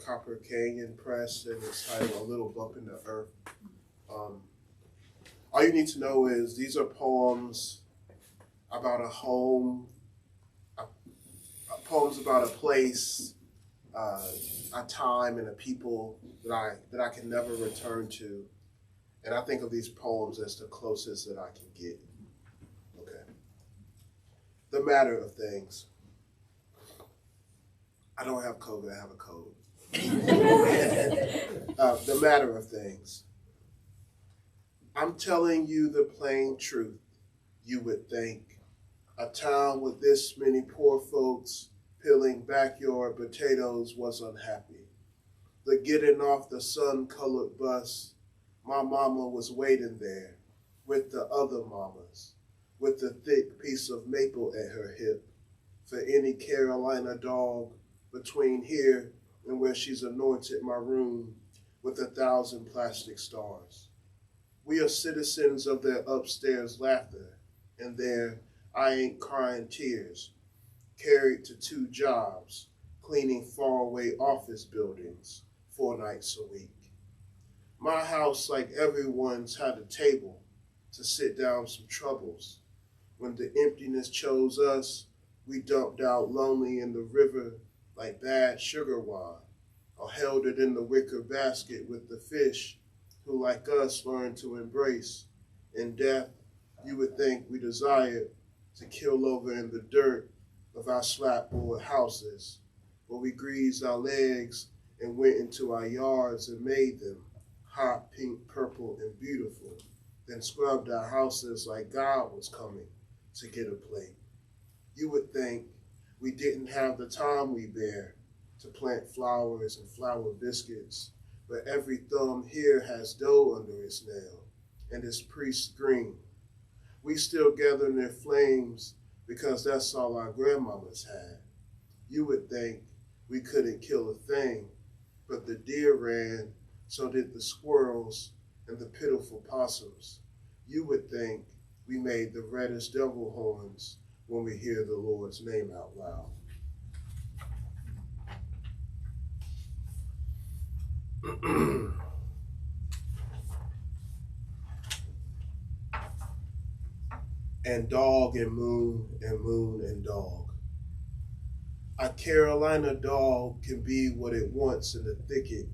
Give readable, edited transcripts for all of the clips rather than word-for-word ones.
Copper Canyon Press, and it's titled A Little Bump in the Earth. All you need to know is these are poems about a home, poems about a place, a time, and a people that I can never return to. And I think of these poems as the closest that I can get. Okay. The matter of things. I don't have COVID, I have a code. The matter of things. I'm telling you the plain truth, you would think. A town with this many poor folks peeling backyard potatoes was unhappy. The getting off the sun-colored bus, my mama was waiting there with the other mamas, with the thick piece of maple at her hip, for any Carolina dog between here and where she's anointed my room with 1,000 plastic stars. We are citizens of their upstairs laughter and their I ain't crying tears, carried to 2 jobs, cleaning faraway office buildings 4 nights a week. My house, like everyone's, had a table to sit down some troubles. When the emptiness chose us, we dumped out lonely in the river like bad sugar wine, or held it in the wicker basket with the fish who, like us, learned to embrace. In death, you would think we desired to kill over in the dirt of our slapboard houses, where we greased our legs and went into our yards and made them hot, pink, purple, and beautiful, then scrubbed our houses like God was coming to get a plate. You would think we didn't have the time we bear to plant flowers and flour biscuits, but every thumb here has dough under its nail and its priest green. We still gather near flames because that's all our grandmamas had. You would think we couldn't kill a thing, but the deer ran, so did the squirrels and the pitiful possums. You would think we made the reddest devil horns when we hear the Lord's name out loud. And dog and moon and moon and dog. A Carolina dog can be what it wants in the thicket.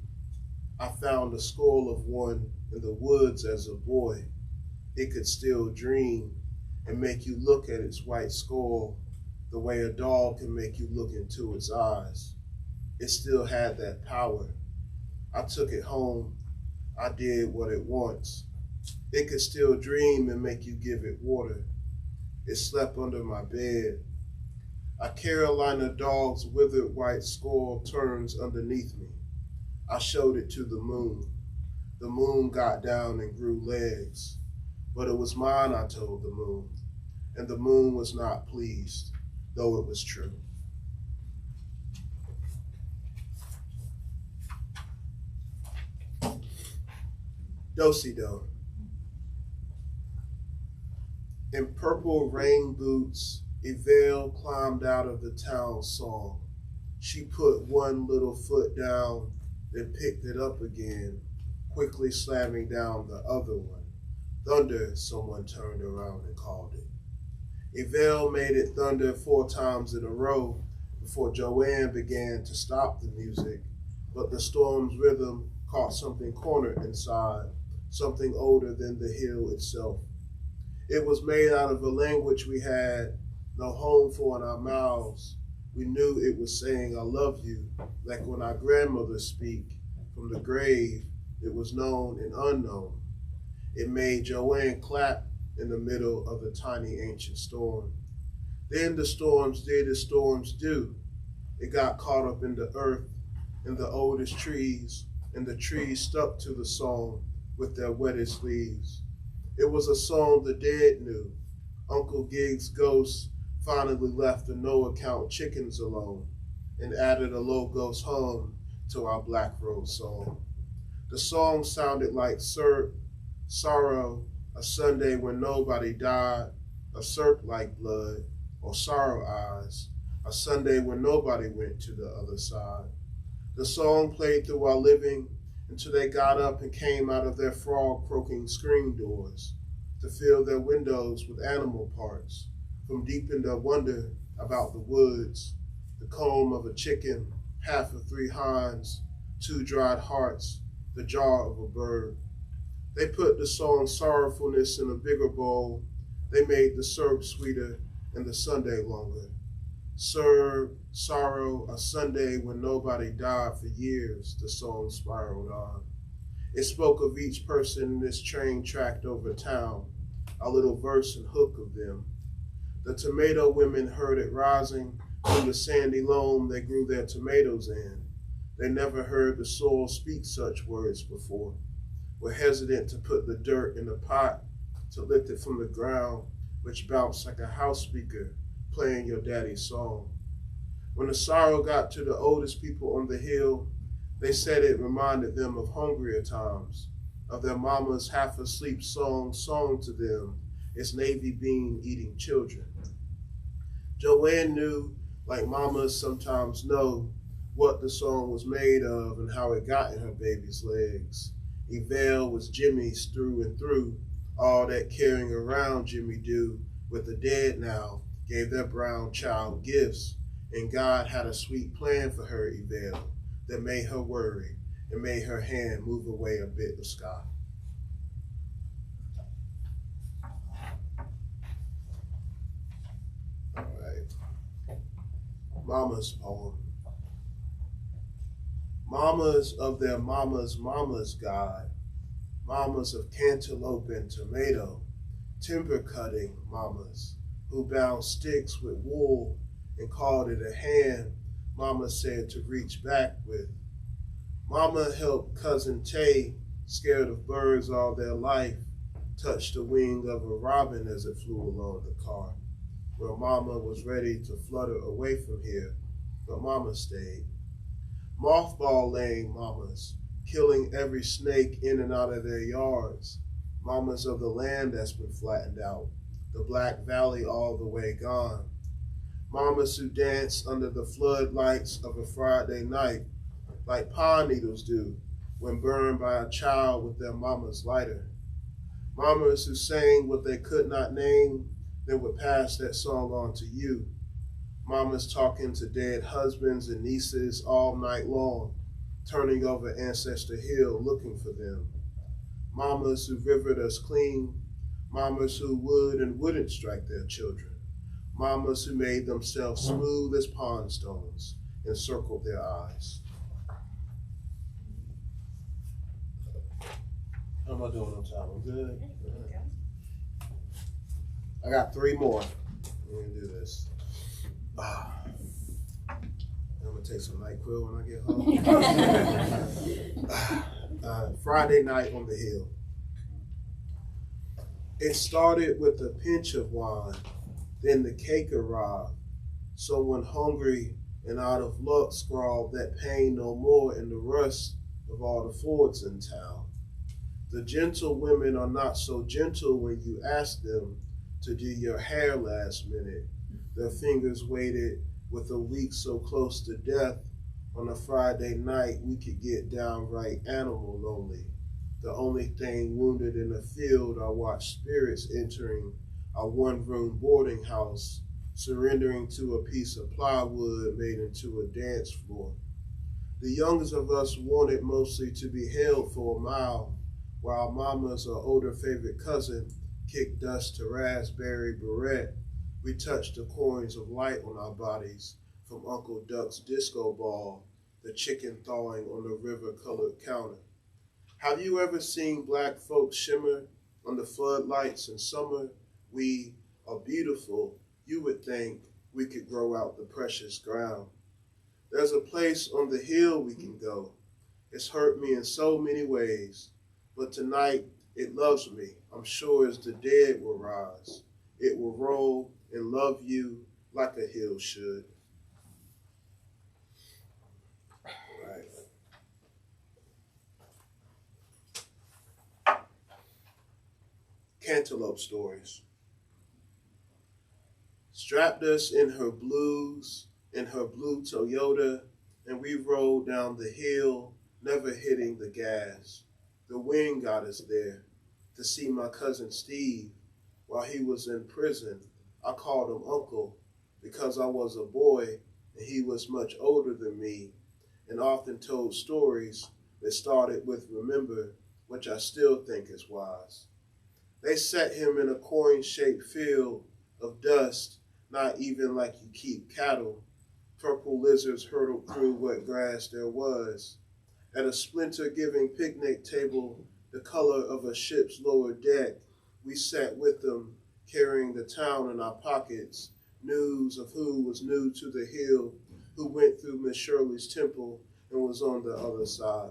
I found a skull of one in the woods as a boy. It could still dream and make you look at its white skull the way a dog can make you look into its eyes. It still had that power. I took it home. I did what it wants. It could still dream and make you give it water. It slept under my bed. A Carolina dog's withered white skull turns underneath me. I showed it to the moon. The moon got down and grew legs. But it was mine, I told the moon. And the moon was not pleased, though it was true. Do-si-do. In purple rain boots, Yvelle climbed out of the town song. She put one little foot down, then picked it up again, quickly slamming down the other one. Thunder, someone turned around and called it. Yvelle made it thunder 4 times in a row before Joanne began to stop the music, but the storm's rhythm caught something cornered inside, something older than the hill itself. It was made out of a language we had no home for in our mouths. We knew it was saying, I love you, like when our grandmothers speak. From the grave, it was known and unknown. It made Joanne clap in the middle of the tiny ancient storm. Then the storms did as storms do. It got caught up in the earth, in the oldest trees, and the trees stuck to the song with their wettest leaves. It was a song the dead knew. Uncle Gig's ghost finally left the no-account chickens alone and added a low ghost hum to our Black Rose song. The song sounded like sorrow, a Sunday when nobody died, a cirque like blood, or sorrow eyes, a Sunday when nobody went to the other side. The song played through our living until they got up and came out of their frog-croaking screen doors to fill their windows with animal parts, from deep in their wonder about the woods, the comb of a chicken, half of 3 hinds, 2 dried hearts, the jaw of a bird. They put the song's sorrowfulness in a bigger bowl. They made the syrup sweeter and the Sunday longer. Serve sorrow a Sunday when nobody died for years, the song spiraled on. It spoke of each person in this train tracked over town, a little verse and hook of them. The tomato women heard it rising from the sandy loam they grew their tomatoes in. They never heard the soil speak such words before, were hesitant to put the dirt in the pot, to lift it from the ground, which bounced like a house speaker playing your daddy's song. When the sorrow got to the oldest people on the hill, they said it reminded them of hungrier times, of their mama's half-asleep song sung to them as navy bean eating children. Joanne knew, like mamas sometimes know, what the song was made of and how it got in her baby's legs. Evelle was Jimmy's through and through. All that carrying around Jimmy do with the dead now gave their brown child gifts, and God had a sweet plan for her, Evelle, that made her worry and made her hand move away a bit of sky. All right. Mama's poem. Mamas of their mamas' God, mamas of cantaloupe and tomato, timber cutting mamas, who bound sticks with wool and called it a hand, mama said to reach back with. Mama helped cousin Daye, scared of birds all their life, touch the wing of a robin as it flew along the car, where mama was ready to flutter away from here, but mama stayed. Mothball laying mamas, killing every snake in and out of their yards, mamas of the land that's been flattened out, the Black Valley all the way gone, mamas who dance under the floodlights of a Friday night, like pine needles do when burned by a child with their mama's lighter, mamas who sang what they could not name, then would pass that song on to you, mamas talking to dead husbands and nieces all night long, turning over Ancestor Hill looking for them. Mamas who rivered us clean, mamas who would and wouldn't strike their children, mamas who made themselves smooth as pond stones and circled their eyes. How am I doing on time? I'm good? I got 3 more. We're gonna do this. I'm gonna take some NyQuil when I get home. Friday night on the hill. It started with a pinch of wine, then the cake arrived. Someone hungry and out of luck scrawled that pain no more in the rust of all the Fords in town. The gentle women are not so gentle when you ask them to do your hair last minute. Their fingers waited with a week so close to death. On a Friday night, we could get downright animal lonely. The only thing wounded in the field, I watched spirits entering a 1-room boarding house, surrendering to a piece of plywood made into a dance floor. The youngest of us wanted mostly to be held for a mile, while mama's or older favorite cousin kicked dust to raspberry beret. We touched the coins of light on our bodies from Uncle Duck's disco ball, the chicken thawing on the river-colored counter. Have you ever seen black folks shimmer on the floodlights in summer? We are beautiful. You would think we could grow out the precious ground. There's a place on the hill we can go. It's hurt me in so many ways, but tonight it loves me. I'm sure as the dead will rise. It will roll and love you like a hill should. Right. Cantaloupe stories. Strapped us in her blues, in her blue Toyota, and we rode down the hill, never hitting the gas. The wind got us there. To see my cousin Steve while he was in prison, I called him Uncle because I was a boy and he was much older than me, and often told stories that started with remember, which I still think is wise. They set him in a coin-shaped field of dust, not even like you keep cattle. Purple lizards hurtled through what grass there was. At a splinter-giving picnic table, the color of a ship's lower deck, we sat with them, carrying the town in our pockets, news of who was new to the hill, who went through Miss Shirley's temple and was on the other side.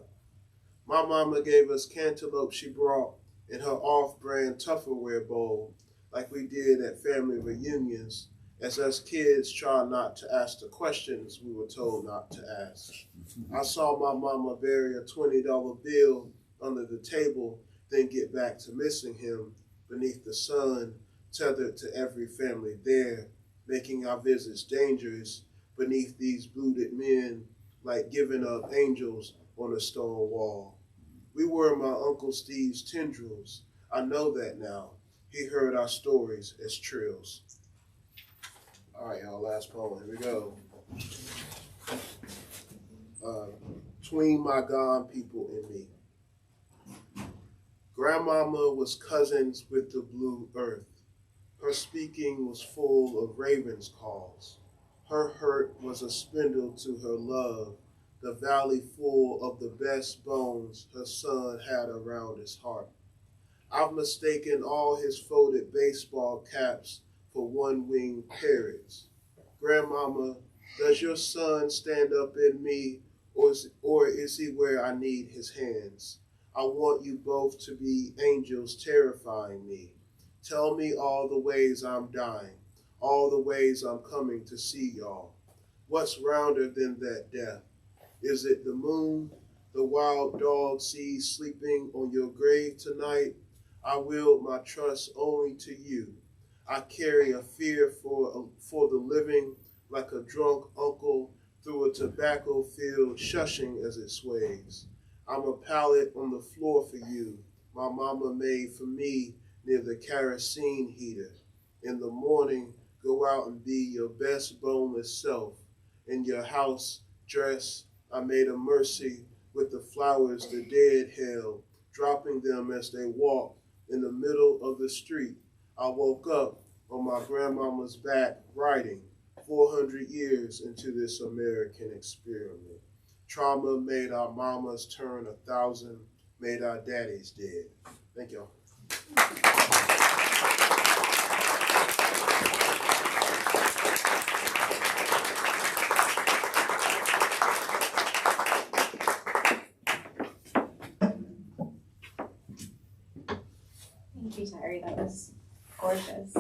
My mama gave us cantaloupe she brought in her off-brand Tupperware bowl, like we did at family reunions, as us kids try not to ask the questions we were told not to ask. I saw my mama bury a $20 bill under the table, then get back to missing him beneath the sun, tethered to every family there, making our visits dangerous beneath these booted men, like giving up angels on a stone wall. We were my Uncle Steve's tendrils. I know that now. He heard our stories as trills. All right, y'all, last poem. Here we go. Between my gone people and me. Grandmama was cousins with the blue earth. Her speaking was full of ravens' calls. Her hurt was a spindle to her love, the valley full of the best bones her son had around his heart. I've mistaken all his folded baseball caps for one-winged parrots. Grandmama, does your son stand up in me, or is he where I need his hands? I want you both to be angels terrifying me. Tell me all the ways I'm dying, all the ways I'm coming to see y'all. What's rounder than that death? Is it the moon, the wild dog sees sleeping on your grave tonight? I wield my trust only to you. I carry a fear for the living like a drunk uncle through a tobacco field shushing as it sways. I'm a pallet on the floor for you, my mama made for me near the kerosene heater. In the morning, go out and be your best boneless self. In your house dress, I made a mercy with the flowers the dead held, dropping them as they walked in the middle of the street. I woke up on my grandmama's back writing 400 years into this American experiment. Trauma made our mamas turn 1,000, made our daddies dead. Thank y'all. Thank you, Tyree. That was gorgeous.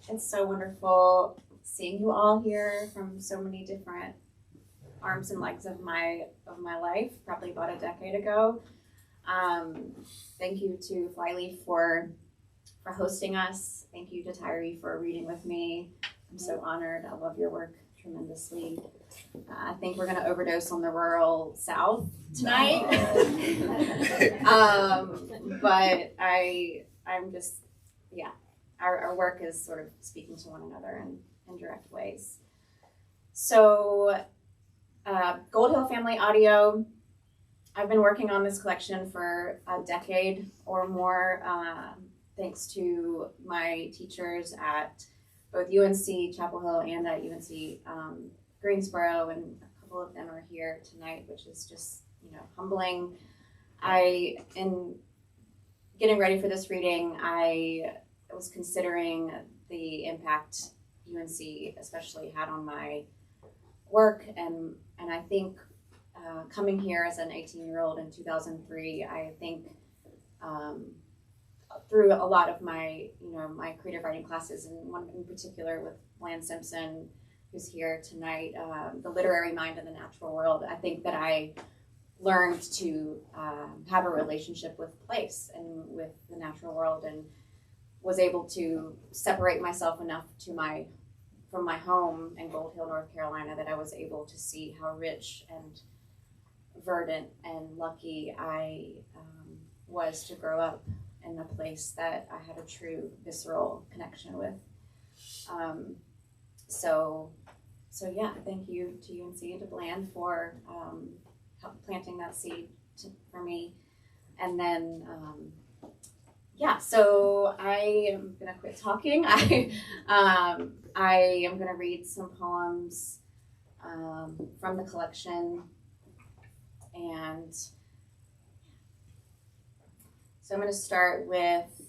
It's so wonderful seeing you all here from so many different arms and legs of my life, probably about a decade ago. Thank you to Flyleaf for hosting us. Thank you to Tyree for reading with me. I'm so honored. I love your work tremendously. I think we're going to overdose on the rural South tonight. But I'm just, yeah, our work is sort of speaking to one another in direct ways. So Gold Hill Family Audio, I've been working on this collection for a decade or more, thanks to my teachers at both UNC Chapel Hill and at UNC Greensboro, and a couple of them are here tonight, which is just, humbling. In getting ready for this reading, I was considering the impact UNC especially had on my work, and I think coming here as an 18-year-old in 2003, I think through a lot of my my creative writing classes, and one in particular with Lan Simpson, who's here tonight, The Literary Mind and the Natural World, I think that I learned to have a relationship with place and with the natural world, and was able to separate myself enough to my from my home in Gold Hill, North Carolina, that I was able to see how rich and verdant and lucky I was to grow up in a place that I had a true visceral connection with. So yeah, thank you to UNC and to Bland for planting that seed for me. And then, so I am going to quit talking. I am going to read some poems from the collection. And so I'm going to start with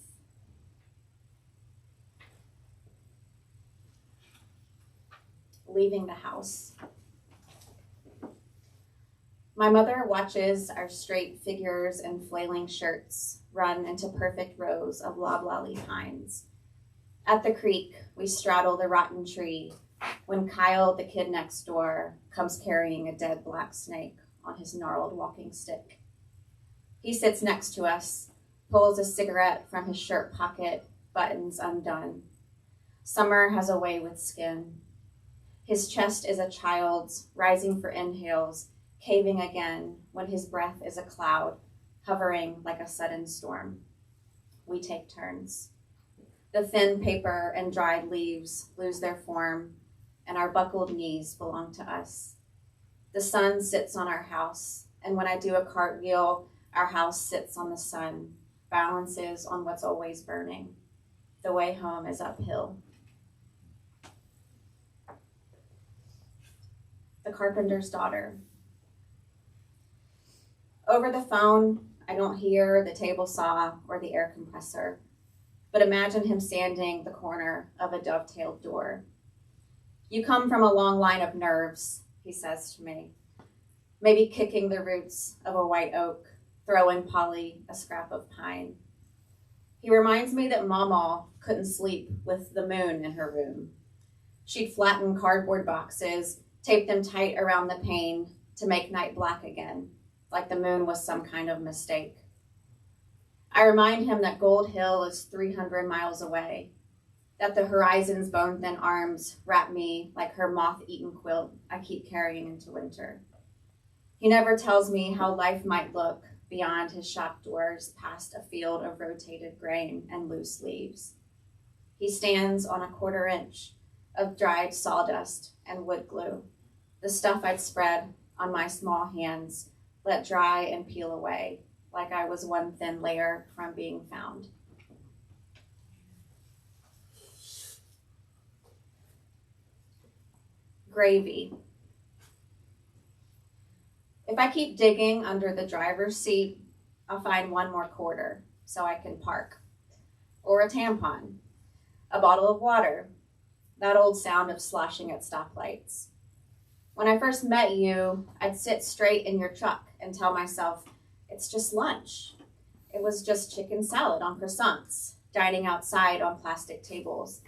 Leaving the House. My mother watches our straight figures in flailing shirts run into perfect rows of loblolly pines. At the creek, we straddle the rotten tree when Kyle, the kid next door, comes carrying a dead black snake on his gnarled walking stick. He sits next to us, pulls a cigarette from his shirt pocket, buttons undone. Summer has a way with skin. His chest is a child's, rising for inhales, caving again when his breath is a cloud, hovering like a sudden storm. We take turns. The thin paper and dried leaves lose their form, and our buckled knees belong to us. The sun sits on our house, and when I do a cartwheel, our house sits on the sun, balances on what's always burning. The way home is uphill. The Carpenter's Daughter. Over the phone, I don't hear the table saw or the air compressor, but imagine him sanding the corner of a dovetailed door. You come from a long line of nerves, he says to me, maybe kicking the roots of a white oak, throwing Polly a scrap of pine. He reminds me that Mama couldn't sleep with the moon in her room. She'd flatten cardboard boxes, tape them tight around the pane to make night black again, like the moon was some kind of mistake. I remind him that Gold Hill is 300 miles away, that the horizon's bone-thin arms wrap me like her moth-eaten quilt I keep carrying into winter. He never tells me how life might look beyond his shop doors past a field of rotated grain and loose leaves. He stands on a 1/4 inch of dried sawdust and wood glue, the stuff I'd spread on my small hands, let dry and peel away, like I was one thin layer from being found. Gravy. If I keep digging under the driver's seat, I'll find 1 more quarter so I can park. Or a tampon, a bottle of water, that old sound of sloshing at stoplights. When I first met you, I'd sit straight in your truck and tell myself, it's just lunch. It was just chicken salad on croissants, dining outside on plastic tables.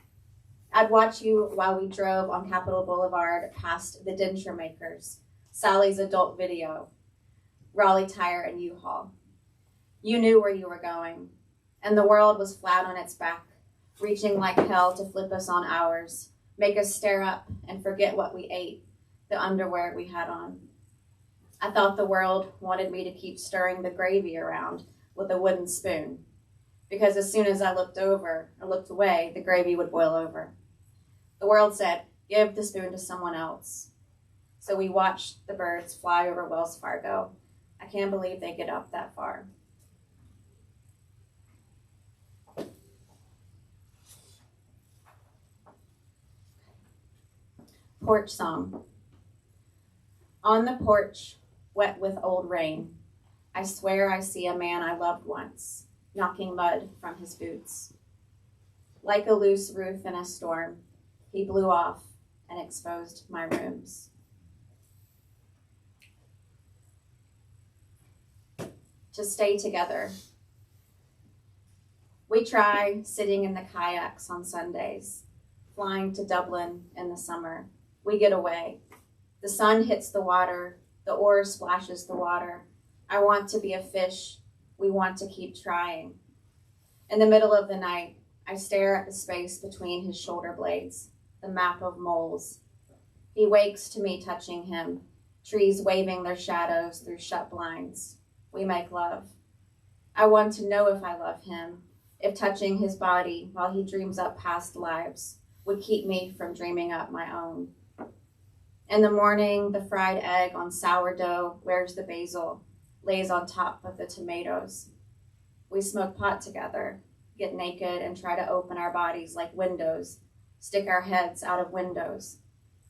I'd watch you while we drove on Capitol Boulevard past the denture makers, Sally's Adult Video, Raleigh Tire, and U-Haul. You knew where you were going, and the world was flat on its back, reaching like hell to flip us on ours, make us stare up and forget what we ate, the underwear we had on. I thought the world wanted me to keep stirring the gravy around with a wooden spoon, because as soon as I looked away, the gravy would boil over. The world said, give the spoon to someone else. So we watched the birds fly over Wells Fargo. I can't believe they get up that far. Porch song. On the porch, wet with old rain, I swear I see a man I loved once, knocking mud from his boots. Like a loose roof in a storm, he blew off and exposed my rooms. To stay together. We try sitting in the kayaks on Sundays, flying to Dublin in the summer. We get away. The sun hits the water, the oar splashes the water. I want to be a fish. We want to keep trying. In the middle of the night, I stare at the space between his shoulder blades. the map of moles. He wakes to me touching him, trees waving their shadows through shut blinds. We make love. I want to know if I love him, if touching his body while he dreams up past lives would keep me from dreaming up my own. In the morning, the fried egg on sourdough wears the basil, lays on top of the tomatoes. We smoke pot together, get naked and try to open our bodies like windows, stick our heads out of windows.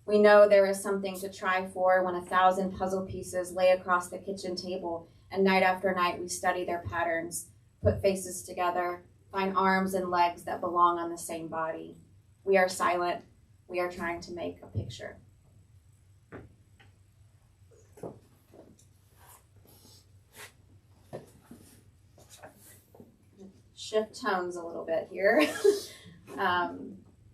We know there is something to try for when 1,000 puzzle pieces lay across the kitchen table, and night after night we study their patterns, put faces together, find arms and legs that belong on the same body. We are silent. We are trying to make a picture. Shift tones a little bit here.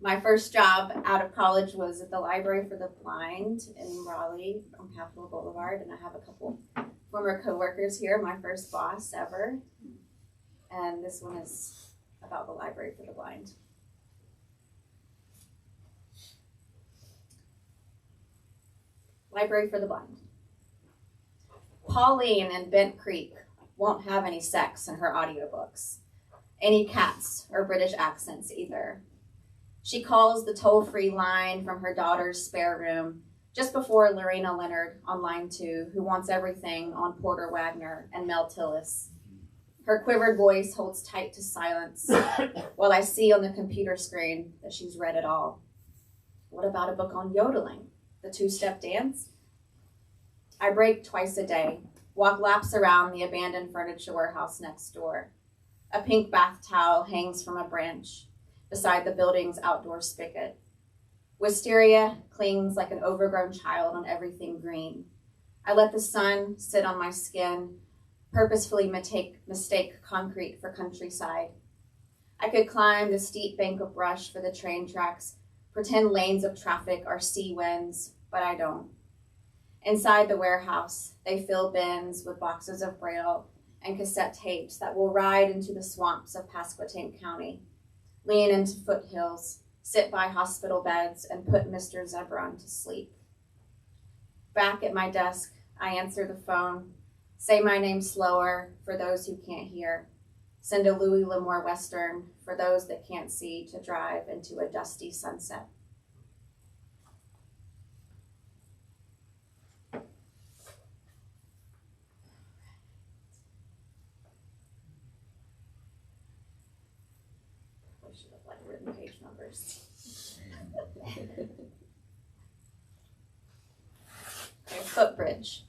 My first job out of college was at the Library for the Blind in Raleigh on Capitol Boulevard, and I have a couple former coworkers here, my first boss ever. And this one is about the Library for the Blind. Library for the Blind. Pauline in Bent Creek won't have any sex in her audiobooks, any cats or British accents either. She calls the toll-free line from her daughter's spare room just before Lorena Leonard on line 2, who wants everything on Porter Wagner and Mel Tillis. Her quivered voice holds tight to silence while I see on the computer screen that she's read it all. What about a book on yodeling? The two-step dance? I break twice a day, walk laps around the abandoned furniture warehouse next door. A pink bath towel hangs from a branch beside the building's outdoor spigot. Wisteria clings like an overgrown child on everything green. I let the sun sit on my skin, purposefully mistake concrete for countryside. I could climb the steep bank of brush for the train tracks, pretend lanes of traffic are sea winds, but I don't. Inside the warehouse, they fill bins with boxes of Braille and cassette tapes that will ride into the swamps of Pasquotank County, lean into foothills, sit by hospital beds, and put Mr. Zebron to sleep. Back at my desk, I answer the phone, say my name slower for those who can't hear, send a Louis L'Amour Western for those that can't see to drive into a dusty sunset. I should have written page numbers. Okay, footbridge.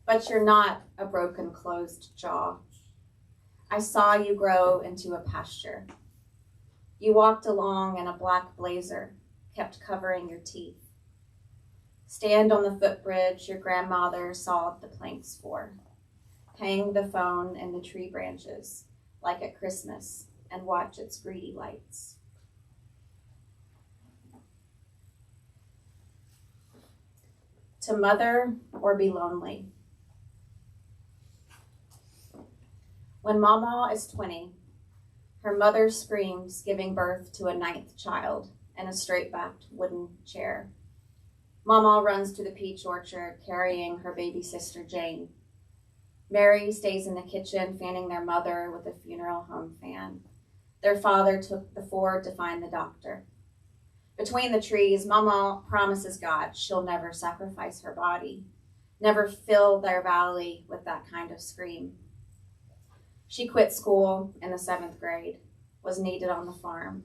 But you're not a broken, closed jaw. I saw you grow into a pasture. You walked along in a black blazer, kept covering your teeth. Stand on the footbridge your grandmother sawed the planks for. Hang the phone in the tree branches, like at Christmas, and watch its greedy lights. To mother or be lonely. When Mama is 20, her mother screams, giving birth to a 9th child in a straight-backed wooden chair. Mama runs to the peach orchard, carrying her baby sister Jane. Mary stays in the kitchen, fanning their mother with a funeral home fan. Their father took the Ford to find the doctor. Between the trees, Mama promises God she'll never sacrifice her body, never fill their valley with that kind of scream. She quit school in the 7th grade, was needed on the farm,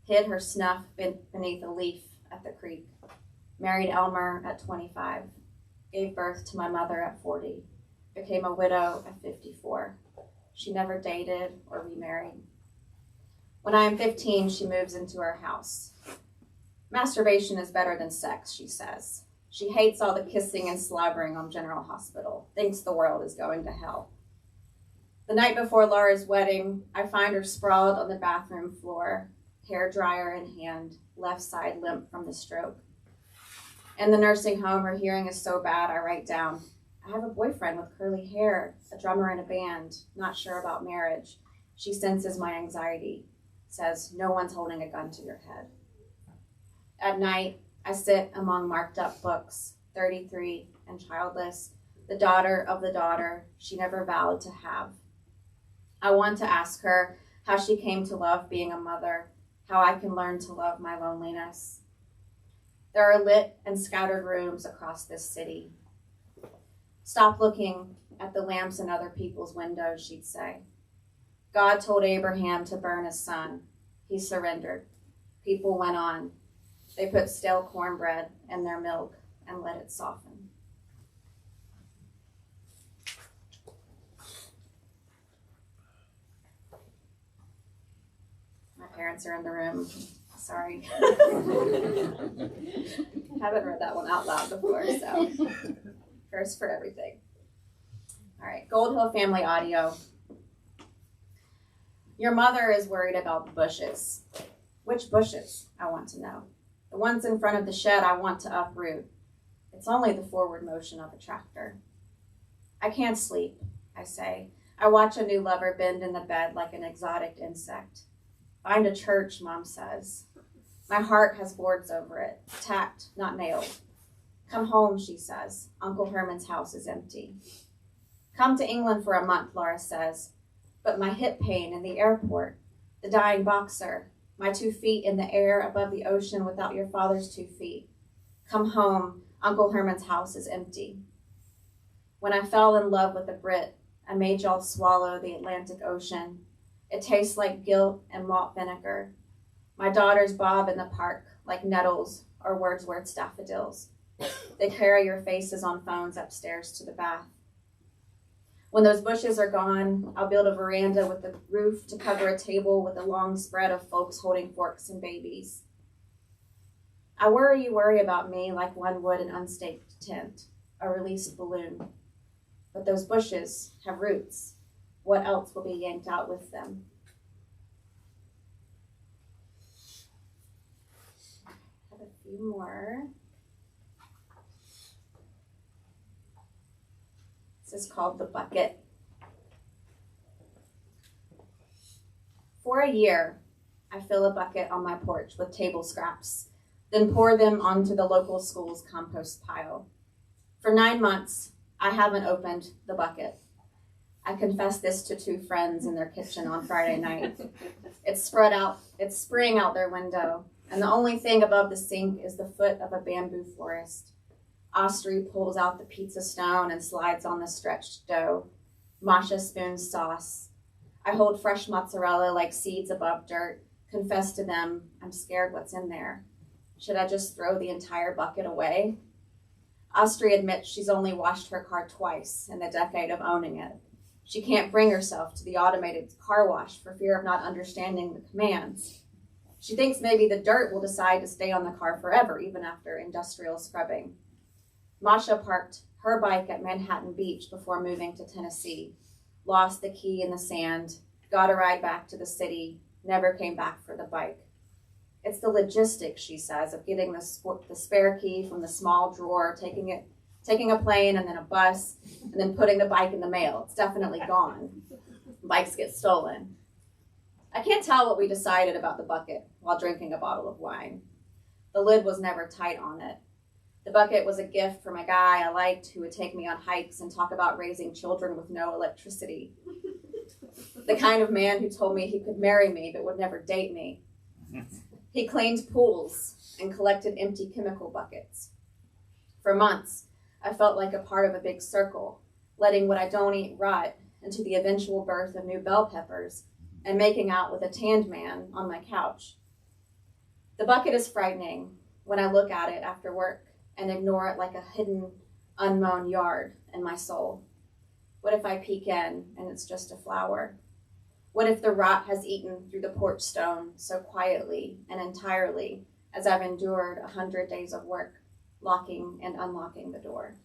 hid her snuff beneath a leaf at the creek, married Elmer at 25, gave birth to my mother at 40, became a widow at 54. She never dated or remarried. When I am 15, she moves into our house. Masturbation is better than sex, she says. She hates all the kissing and slobbering on General Hospital, thinks the world is going to hell. The night before Laura's wedding, I find her sprawled on the bathroom floor, hair dryer in hand, left side limp from the stroke. In the nursing home, her hearing is so bad, I write down, I have a boyfriend with curly hair, a drummer in a band, not sure about marriage. She senses my anxiety. says, no one's holding a gun to your head. At night, I sit among marked up books, 33 and childless, the daughter of the daughter she never vowed to have. I want to ask her how she came to love being a mother, how I can learn to love my loneliness. There are lit and scattered rooms across this city. Stop looking at the lamps in other people's windows, she'd say. God told Abraham to burn his son. He surrendered. People went on. They put stale cornbread in their milk and let it soften. My parents are in the room. Sorry. Haven't read that one out loud before, so first for everything. All right, Gold Hill Family Audio. Your mother is worried about the bushes. Which bushes, I want to know. The ones in front of the shed I want to uproot. It's only the forward motion of a tractor. I can't sleep, I say. I watch a new lover bend in the bed like an exotic insect. Find a church, Mom says. My heart has boards over it, tacked, not nailed. Come home, she says. Uncle Herman's house is empty. Come to England for a month, Laura says. But my hip pain in the airport, the dying boxer, my 2 feet in the air above the ocean without your father's 2 feet. Come home, Uncle Herman's house is empty. When I fell in love with a Brit, I made y'all swallow the Atlantic Ocean. It tastes like guilt and malt vinegar. My daughters bob in the park like nettles or Wordsworth's daffodils. They carry your faces on phones upstairs to the bath. When those bushes are gone, I'll build a veranda with a roof to cover a table with a long spread of folks holding forks and babies. I worry you worry about me like one would an unstaked tent, a released balloon. But those bushes have roots. What else will be yanked out with them? I have a few more. This is called The Bucket. For a year, I fill a bucket on my porch with table scraps, then pour them onto the local school's compost pile. For 9 months, I haven't opened the bucket. I confessed this to 2 friends in their kitchen on Friday night. It's spraying out their window, and the only thing above the sink is the foot of a bamboo florist. Ostry pulls out the pizza stone and slides on the stretched dough. Masha spoons sauce. I hold fresh mozzarella like seeds above dirt, confess to them, I'm scared what's in there. Should I just throw the entire bucket away? Ostry admits she's only washed her car twice in the decade of owning it. She can't bring herself to the automated car wash for fear of not understanding the commands. She thinks maybe the dirt will decide to stay on the car forever, even after industrial scrubbing. Masha parked her bike at Manhattan Beach before moving to Tennessee, lost the key in the sand, got a ride back to the city, never came back for the bike. It's the logistics, she says, of getting the spare key from the small drawer, taking a plane and then a bus, and then putting the bike in the mail. It's definitely gone. Bikes get stolen. I can't tell what we decided about the bucket while drinking a bottle of wine. The lid was never tight on it. The bucket was a gift from a guy I liked who would take me on hikes and talk about raising children with no electricity. The kind of man who told me he could marry me but would never date me. He cleaned pools and collected empty chemical buckets. For months, I felt like a part of a big circle, letting what I don't eat rot into the eventual birth of new bell peppers and making out with a tanned man on my couch. The bucket is frightening when I look at it after work and ignore it like a hidden, unmown yard in my soul. What if I peek in and it's just a flower? What if the rot has eaten through the porch stone so quietly and entirely as I've endured 100 days of work, locking and unlocking the door?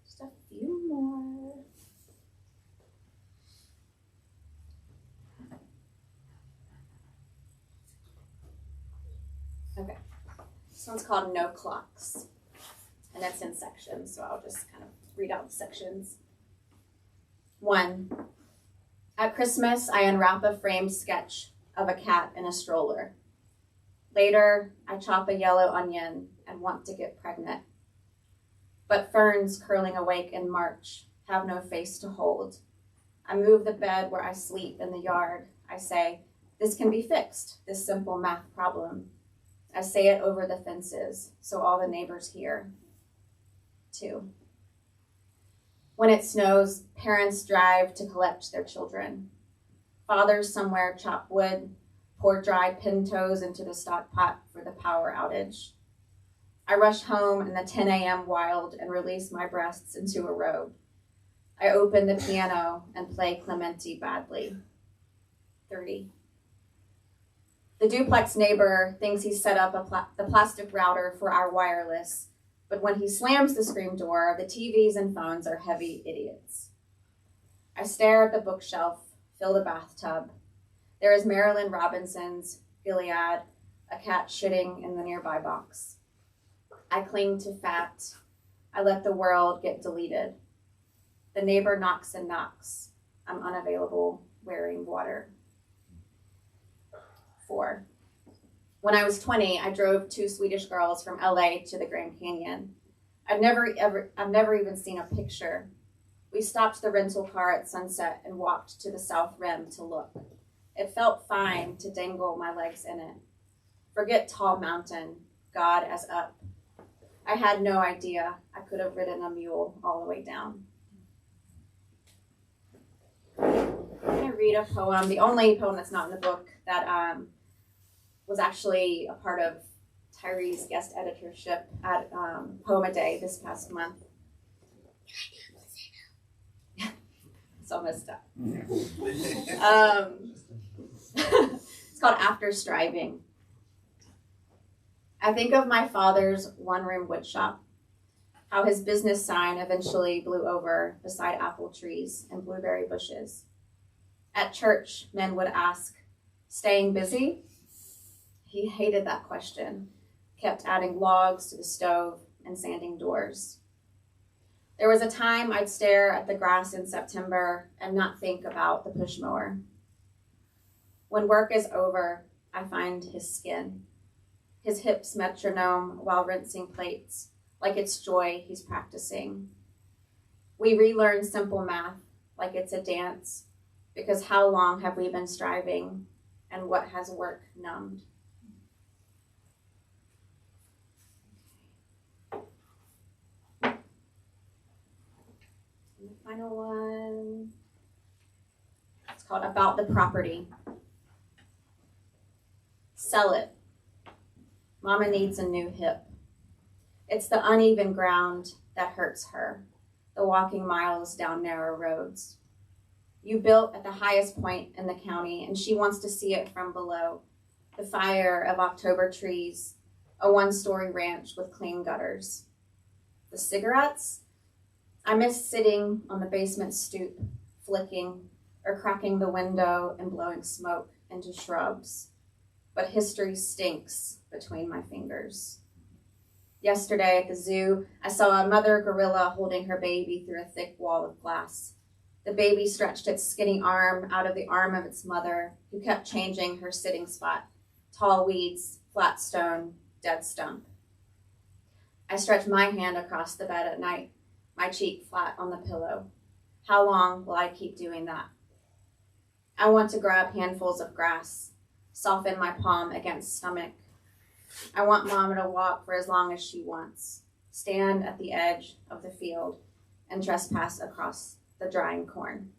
Just a few more. Okay, this one's called No Clocks, and it's in sections, so I'll just kind of read out the sections. 1, At Christmas, I unwrap a framed sketch of a cat in a stroller. Later, I chop a yellow onion and want to get pregnant. But ferns curling awake in March have no face to hold. I move the bed where I sleep in the yard. I say, this can be fixed, this simple math problem. I say it over the fences so all the neighbors hear, too. When it snows, parents drive to collect their children. Fathers somewhere chop wood, pour dry pintos into the stock pot for the power outage. I rush home in the 10 a.m. wild and release my breasts into a robe. I open the piano and play Clementi badly. 30. The duplex neighbor thinks he set up the plastic router for our wireless, but when he slams the screen door, the TVs and phones are heavy idiots. I stare at the bookshelf, fill the bathtub. There is Marilyn Robinson's Gilead, a cat shitting in the nearby box. I cling to fat. I let the world get deleted. The neighbor knocks and knocks. I'm unavailable, wearing water. 4. When I was 20, I drove 2 Swedish girls from LA to the Grand Canyon. I've never even seen a picture. We stopped the rental car at sunset and walked to the south rim to look. It felt fine to dangle my legs in it. Forget tall mountain, God as up. I had no idea I could have ridden a mule all the way down. I'm going to read a poem, the only poem that's not in the book that was actually a part of Tyree's guest editorship at Poem a Day this past month. It's almost done. It's called After Striving. I think of my father's one-room woodshop, how his business sign eventually blew over beside apple trees and blueberry bushes. At church, men would ask, staying busy? He hated that question, kept adding logs to the stove and sanding doors. There was a time I'd stare at the grass in September and not think about the push mower. When work is over, I find his skin, his hips metronome while rinsing plates, like it's joy he's practicing. We relearn simple math like it's a dance, because how long have we been striving, and what has work numbed? And the final one, it's called About the Property. Sell it. Mama needs a new hip. It's the uneven ground that hurts her, the walking miles down narrow roads. You built at the highest point in the county, and she wants to see it from below. The fire of October trees, a one-story ranch with clean gutters. The cigarettes? I miss sitting on the basement stoop, flicking, or cracking the window and blowing smoke into shrubs. But history stinks between my fingers. Yesterday at the zoo, I saw a mother gorilla holding her baby through a thick wall of glass. The baby stretched its skinny arm out of the arm of its mother, who kept changing her sitting spot. Tall weeds, flat stone, dead stump. I stretch my hand across the bed at night, my cheek flat on the pillow. How long will I keep doing that? I want to grab handfuls of grass, soften my palm against stomach. I want Mama to walk for as long as she wants, stand at the edge of the field, and trespass across the drying corn.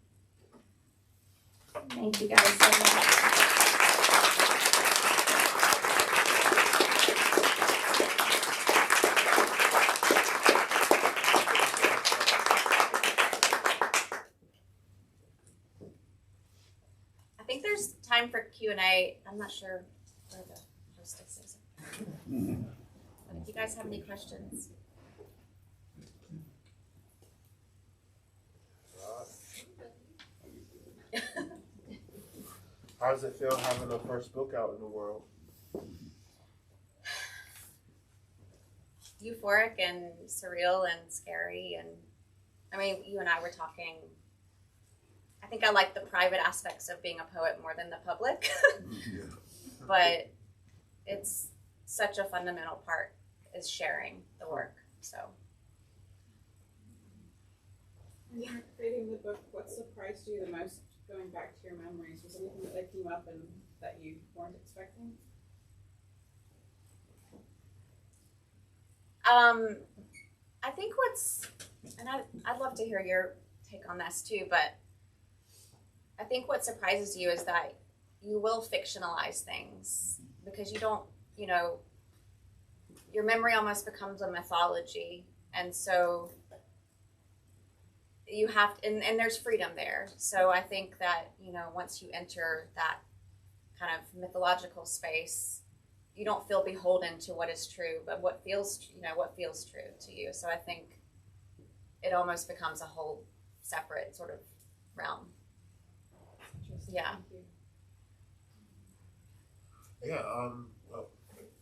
Thank you guys so much. I think there's time for Q&A. I'm not sure where the hostess is. But if you guys have any questions. How does it feel having the first book out in the world? Euphoric and surreal and scary. And I mean, you and I were talking I think I like the private aspects of being a poet more than the public, Yeah. but it's such a fundamental part is sharing the work. So. When you were creating the book, what surprised you the most going back to your memories? Was anything that came up and that you weren't expecting? I think and I'd love to hear your take on this too, but I think what surprises you is that you will fictionalize things because you don't, your memory almost becomes a mythology. And so you have to, and there's freedom there. So I think that, once you enter that kind of mythological space, you don't feel beholden to what is true, but what feels true to you. So I think it almost becomes a whole separate sort of realm. Yeah. Yeah.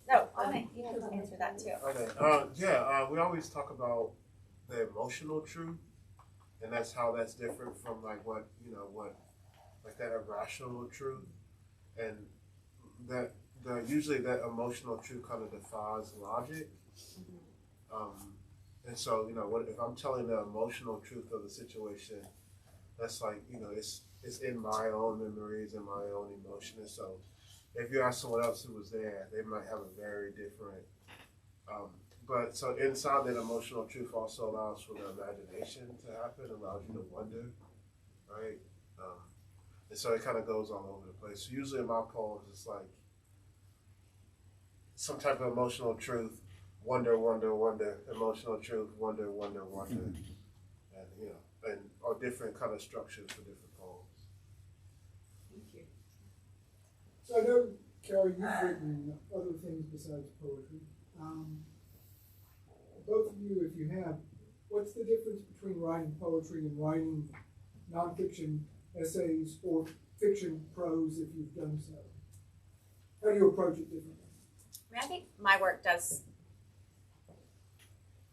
No, you have to answer that too. Okay. We always talk about the emotional truth, and that's different from like what like that irrational truth, and that usually that emotional truth kind of defies logic. And so what if I'm telling the emotional truth of the situation, that's like it's in my own memories and my own emotion. And so if you ask someone else who was there, they might have a very different. But so inside that emotional truth also allows for the imagination to happen, allows you to wonder, right? And so it kind of goes all over the place. So usually in my poems, it's like some type of emotional truth, wonder, wonder, wonder, emotional truth, wonder, wonder, wonder, and or different kind of structures for different poems. Thank you. So I know, Corrie, you've written other things besides poetry. Both of you, if you have, what's the difference between writing poetry and writing nonfiction essays or fiction prose if you've done so? How do you approach it differently? I think my work does.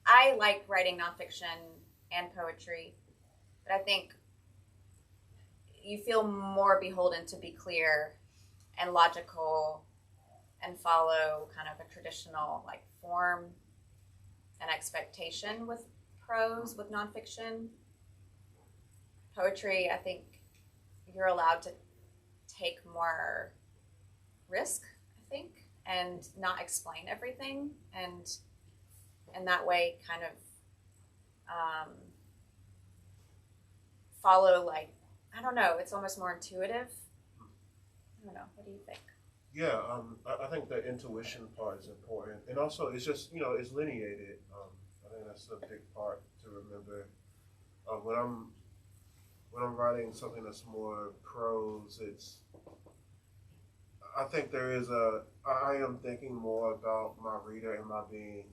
I like writing nonfiction and poetry, but I think you feel more beholden to be clear and logical and follow kind of a traditional like form and expectation with prose, with nonfiction. Poetry, I think you're allowed to take more risk, I think, and not explain everything, and in that way kind of follow, like, I don't know, it's almost more intuitive. I don't know, what do you think? Yeah, I think the intuition part is important, and also it's just it's lineated. I think that's a big part to remember. When I'm writing something that's more prose, I think I am thinking more about my reader and my being,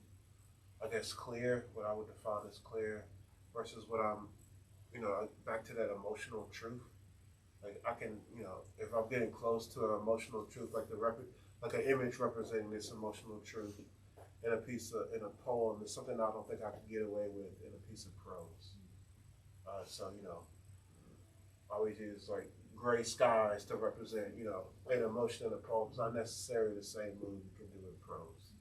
I guess, clear, what I would define as clear, versus what I'm, back to that emotional truth. Like I can, if I'm getting close to an emotional truth, like an image representing this emotional truth in a poem, is something I don't think I could get away with in a piece of prose. So I always use like gray skies to represent, an emotion in a poem. It's not necessarily the same mood you can do in prose.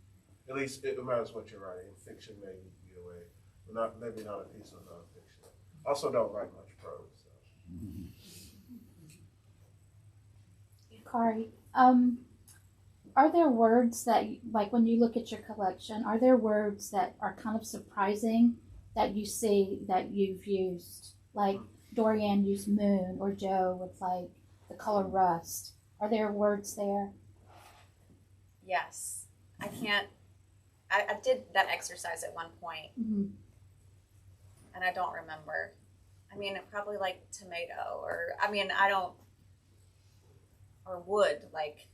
At least it matters what you're writing. Fiction may get away, but maybe not a piece of nonfiction. I also don't write much prose. So. Corrie, are there words that, like when you look at your collection, are there words that are kind of surprising that you see that you've used? Like Dorian used moon, or Joe with like the color rust. Are there words there? Yes. I did that exercise at one point, Mm-hmm. and I don't remember. I mean, probably like tomato, or or wood, like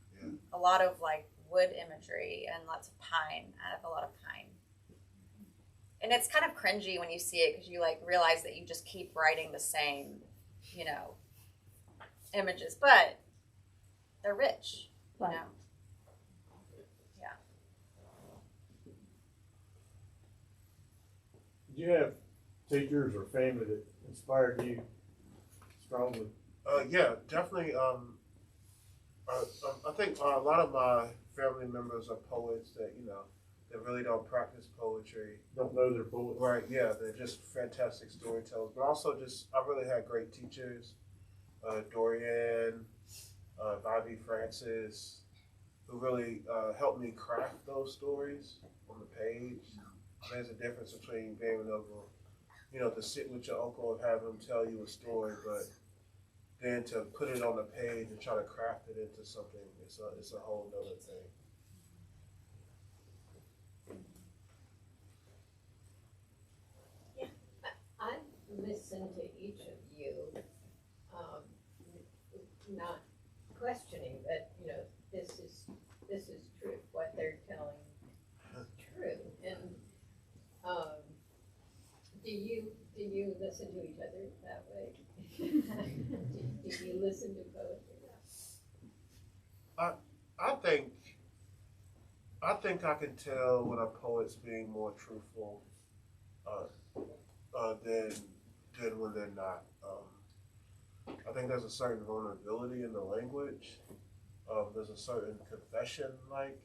a lot of like wood imagery and lots of pine. I have a lot of pine. And it's kind of cringy when you see it because you like realize that you just keep writing the same, images, but they're rich, Right. Yeah. Did you have teachers or family that inspired you strongly. Yeah, definitely. I think a lot of my family members are poets that that really don't practice poetry. Don't know their poets. Right? Yeah, they're just fantastic storytellers. But also, I really had great teachers, Dorian, Bobby Francis, who really helped me craft those stories on the page. There's a difference between being able, to sit with your uncle and have him tell you a story, but then to put it on the page and try to craft it into something, it's a whole nother thing. I've listened to each of you, not questioning that, this is true, what they're telling is true. And do you listen to each other that way? do you listen to poetry? I think I can tell when a poet's being more truthful than when they're not. I think there's a certain vulnerability in the language. There's a certain confession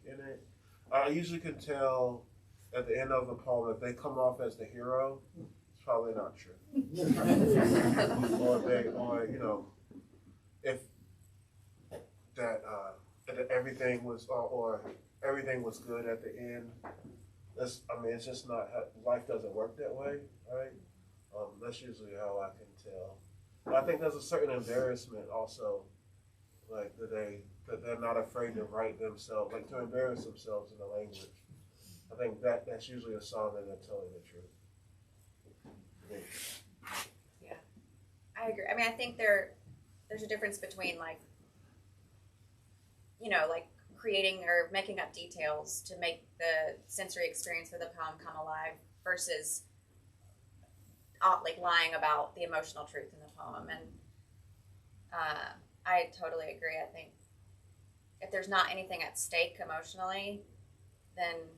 in it. I usually can tell at the end of a poem if they come off as the hero, it's probably not true. If that everything was or everything was good at the end. It's just not how, life doesn't work that way, right? That's usually how I can tell. But I think there's a certain embarrassment also, that they're not afraid to write themselves, to embarrass themselves in the language. I think that's usually a sign that they're telling the truth. Yeah, I agree. I think there's a difference between creating or making up details to make the sensory experience of the poem come alive versus lying about the emotional truth in the poem. And I totally agree. I think if there's not anything at stake emotionally, then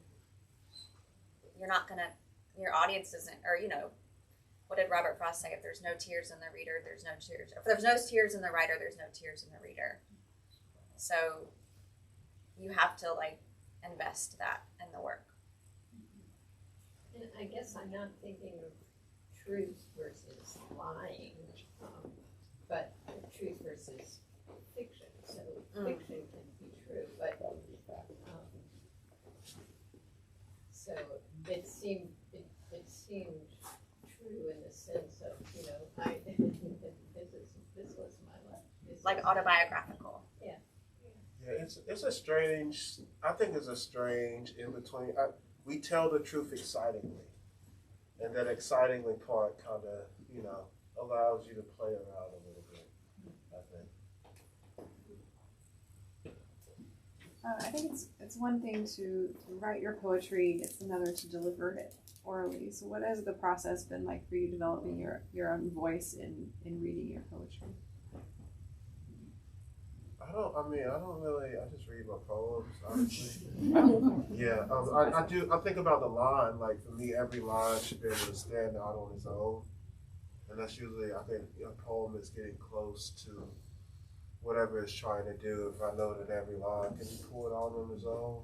your audience isn't, or what did Robert Frost say? If there's no tears in the reader, there's no tears. If there's no tears in the writer, there's no tears in the reader. So you have to invest that in the work. And I guess I'm not thinking of truth versus lying, but truth versus fiction. So fiction can be true, but so it seemed true in the sense of this was my life. Autobiographical. Yeah. Yeah, it's a strange. I think it's a strange in between. We tell the truth excitingly, and that excitingly part kind of allows you to play around a little bit. I think. I think it's one thing to write your poetry, it's another to deliver it orally. So what has the process been like for you developing your own voice in reading your poetry? I just read my poems, honestly. Yeah, I do. I think about the line. For me, every line should be able to stand out on its own, and that's usually, I think, a poem is getting close to whatever it's trying to do. If I know that every line can be pulled out on its own,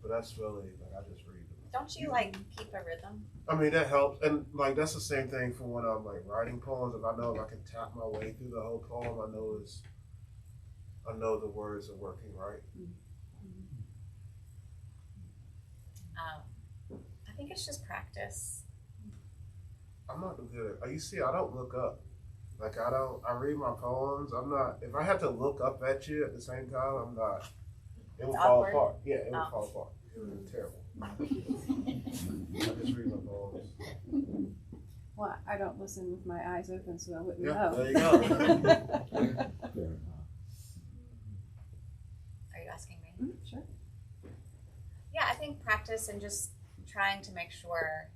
but that's really I just read them. Don't you keep a rhythm? That helps, and that's the same thing for when I'm writing poems. If I know if I can tap my way through the whole poem, I know the words are working right. I think it's just practice. I'm not good at. You see, I don't look up. I read my poems. I'm not. If I had to look up at you at the same time, I'm not. It would fall apart. Yeah, it would fall apart. It would be terrible. I just read my poems. Well, I don't listen with my eyes open, so I wouldn't Yeah, know. there you go. Are you asking me? Sure. Yeah, I think practice and just trying to make sure.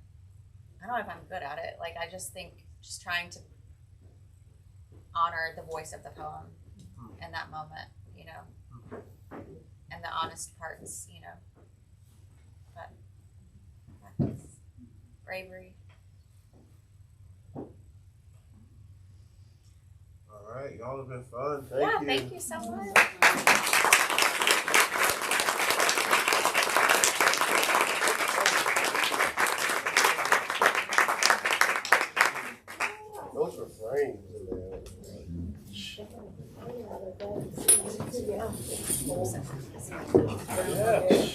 I don't know if I'm good at it. I just think just trying to honor the voice of the poem in that moment, and the honest parts, but practice, bravery. All right, y'all have been fun. Yeah, thank you so much. Those were frames in there.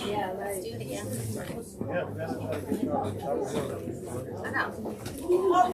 Yeah, let's do it again. Yeah, we gotta try to get y'all. I know.